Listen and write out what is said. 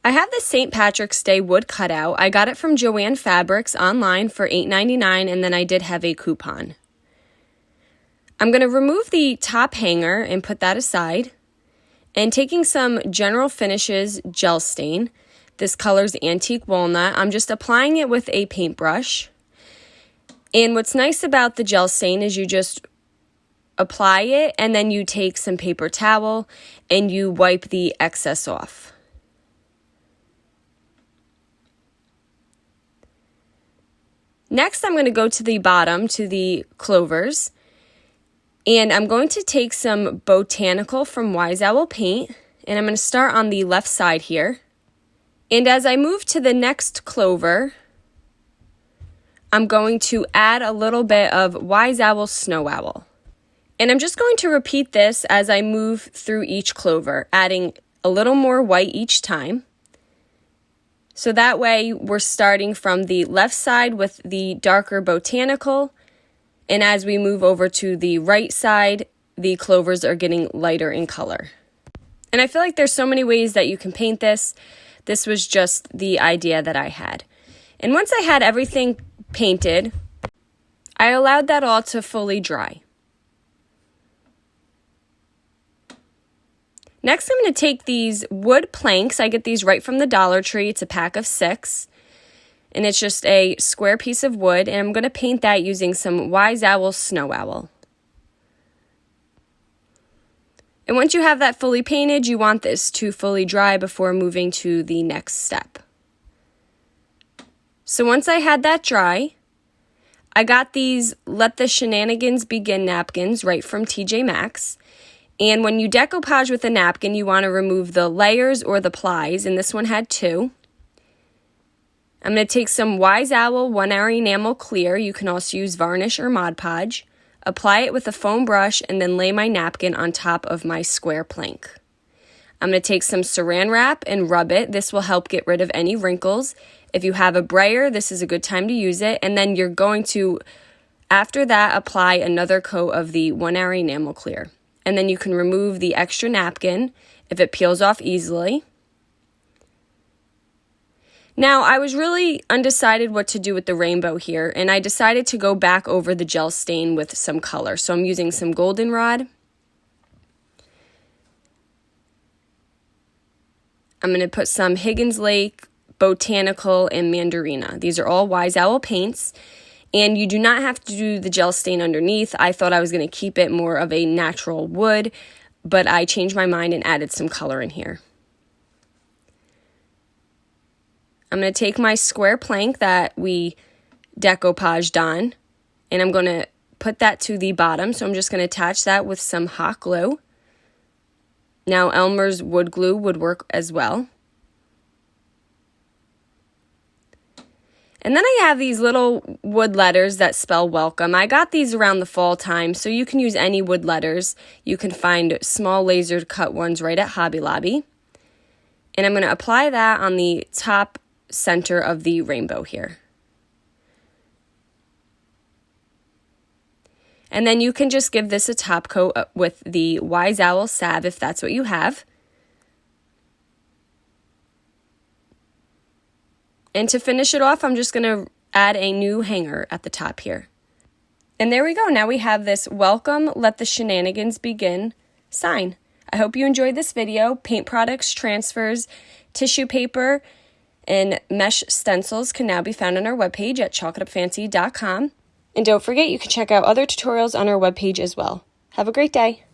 I have this St. Patrick's Day wood cutout. I got it from Joann Fabrics online for $8.99, and then I did have a coupon. I'm going to remove the top hanger and put that aside. And taking some General Finishes gel stain, this color's Antique Walnut, I'm just applying it with a paintbrush. And what's nice about the gel stain is you just apply it and then you take some paper towel and you wipe the excess off. Next, I'm going to go to the bottom, to the clovers, and I'm going to take some Botanical from Wise Owl Paint, and I'm going to start on the left side here. And as I move to the next clover, I'm going to add a little bit of Wise Owl Snow Owl. And I'm just going to repeat this as I move through each clover, adding a little more white each time. So that way we're starting from the left side with the darker Botanical, and as we move over to the right side, the clovers are getting lighter in color. And I feel like there's so many ways that you can paint this. This was just the idea that I had. And once I had everything painted, I allowed that all to fully dry. Next, I'm going to take these wood planks. I get these right from the Dollar Tree. It's a pack of 6. And it's just a square piece of wood. And I'm going to paint that using some Wise Owl Snow Owl. And once you have that fully painted, you want this to fully dry before moving to the next step. So once I had that dry, I got these Let the Shenanigans Begin napkins right from TJ Maxx. And when you decoupage with a napkin, you want to remove the layers or the plies, and this one had 2. I'm going to take some Wise Owl 1-hour enamel clear. You can also use varnish or Mod Podge. Apply it with a foam brush and then lay my napkin on top of my square plank. I'm going to take some Saran Wrap and rub it. This will help get rid of any wrinkles. If you have a brayer, this is a good time to use it. And then you're going to, after that, apply another coat of the 1-hour enamel clear. And then you can remove the extra napkin if it peels off easily. Now, I was really undecided what to do with the rainbow here, and I decided to go back over the gel stain with some color. So I'm using some goldenrod. I'm going to put some Higgins Lake, Botanical, and Mandarina. These are all Wise Owl paints. And you do not have to do the gel stain underneath. I thought I was going to keep it more of a natural wood, but I changed my mind and added some color in here. I'm going to take my square plank that we decoupaged on, and I'm going to put that to the bottom. So I'm just going to attach that with some hot glue. Now Elmer's wood glue would work as well. And then I have these little wood letters that spell welcome. I got these around the fall time, so you can use any wood letters. You can find small laser cut ones right at Hobby Lobby. And I'm going to apply that on the top center of the rainbow here. And then you can just give this a top coat with the Wise Owl salve if that's what you have. And to finish it off, I'm just going to add a new hanger at the top here. And there we go. Now we have this Welcome, Let the Shenanigans Begin sign. I hope you enjoyed this video. Paint products, transfers, tissue paper, and mesh stencils can now be found on our webpage at chalkitupfancy.com. And don't forget, you can check out other tutorials on our webpage as well. Have a great day.